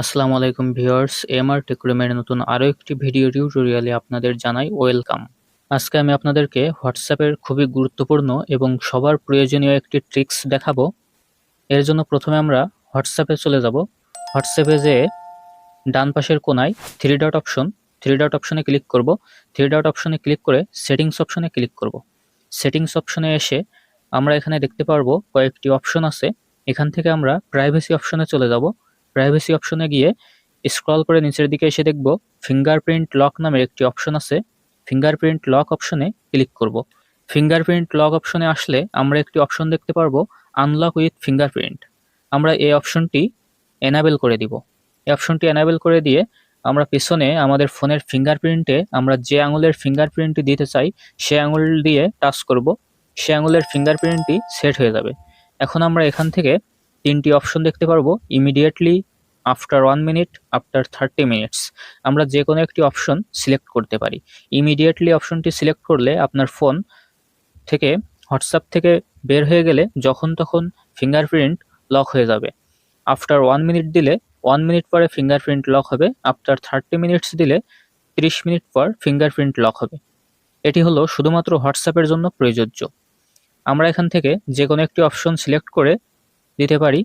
আসসালামু আলাইকুম viewers, MR টেকরুমের নতুন আরও একটি ভিডিও টিউটোরিয়ালে আপনাদের জানাই ওয়েলকাম। আজকে আমি আপনাদেরকে হোয়াটসঅ্যাপের খুবই গুরুত্বপূর্ণ এবং সবার প্রয়োজনীয় একটি ট্রিক্স দেখাবো। এর জন্য প্রথমে আমরা হোয়াটসঅ্যাপে চলে যাব। হোয়াটসঅ্যাপে যেয়ে ডান পাশের কোনায় থ্রি ডট অপশনে ক্লিক করব। থ্রি ডট অপশনে ক্লিক করে সেটিংস অপশনে ক্লিক করব। সেটিংস অপশনে এসে আমরা এখানে দেখতে পারবো কয়েকটি অপশন আছে। এখান থেকে আমরা প্রাইভেসি অপশনে চলে যাব। প্রাইভেসি অপশনে গিয়ে স্ক্রল করে নিচের দিকে এসে দেখব ফিঙ্গারপ্রিন্ট লক নামের একটি অপশন আছে। ফিঙ্গারপ্রিন্ট লক অপশনে ক্লিক করব। ফিঙ্গারপ্রিন্ট লক অপশনে আসলে আমরা একটি অপশন দেখতে পারবো আনলক উইথ ফিঙ্গারপ্রিন্ট। আমরা এই অপশনটি এনাবেল করে দিব। এই অপশনটি এনাবেল করে দিয়ে আমরা পিছনে আমাদের ফোনের ফিঙ্গারপ্রিন্টে আমরা যে আঙুলের প্রিন্টটি দিতে চাই সে আঙুল দিয়ে টাচ করব। সে আঙুলের ফিঙ্গারপ্রিন্টটি সেট হয়ে যাবে। এখন আমরা এখান থেকে তিনটি অপশন দেখতে পারবো immediately, after 1 minute, after 30 minutes. আমরা যে কোনো একটি অপশন সিলেক্ট করতে পারি। ইমিডিয়েটলি অপশনটি সিলেক্ট করলে আপনার ফোন থেকে হোয়াটসঅ্যাপ থেকে বের হয়ে গেলে যখন তখন ফিঙ্গারপ্রিন্ট লক হয়ে যাবে। আফটার 1 মিনিট দিলে 1 মিনিট পরে ফিঙ্গারপ্রিন্ট লক হবে। আফটার 30 মিনিটস দিলে 30 মিনিট পর ফিঙ্গারপ্রিন্ট লক হবে। এটি হলো শুধুমাত্র হোয়াটসঅ্যাপের জন্য প্রযোজ্য। আমরা এখান থেকে যে কোনো একটি অপশন সিলেক্ট করে দিতে পারি।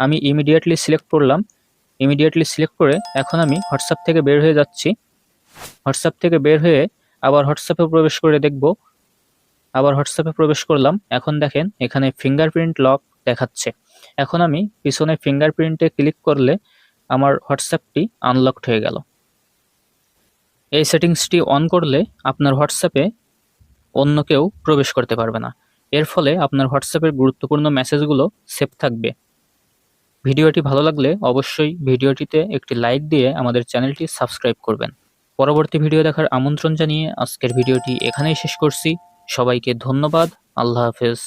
আমি ইমিডিয়েটলি সিলেক্ট করলাম। ইমিডিয়েটলি সিলেক্ট করে এখন আমি হোয়াটসঅ্যাপ থেকে বের হয়ে যাচ্ছি। হোয়াটসঅ্যাপ থেকে বের হয়ে আবার হোয়াটসঅ্যাপে প্রবেশ করে দেখব। আবার হোয়াটসঅ্যাপে প্রবেশ করলাম। এখন দেখেন এখানে ফিঙ্গারপ্রিন্ট লক দেখাচ্ছে। এখন আমি পিছনে ফিঙ্গারপ্রিন্টে ক্লিক করলে আমার হোয়াটসঅ্যাপটি আনলকড হয়ে গেল। এই সেটিংসটি অন করলে আপনার হোয়াটসঅ্যাপে অন্য কেউ প্রবেশ করতে পারবে না। এর ফলে আপনার হোয়াটসঅ্যাপের গুরুত্বপূর্ণ মেসেজগুলো সেভ থাকবে। ভিডিওটি ভালো লাগলে অবশ্যই ভিডিওটিতে একটি লাইক দিয়ে আমাদের চ্যানেলটি সাবস্ক্রাইব করবেন। পরবর্তী ভিডিও দেখার আমন্ত্রণ জানিয়ে আজকের ভিডিওটি এখানেই শেষ করছি। সবাইকে ধন্যবাদ। আল্লাহ হাফেজ।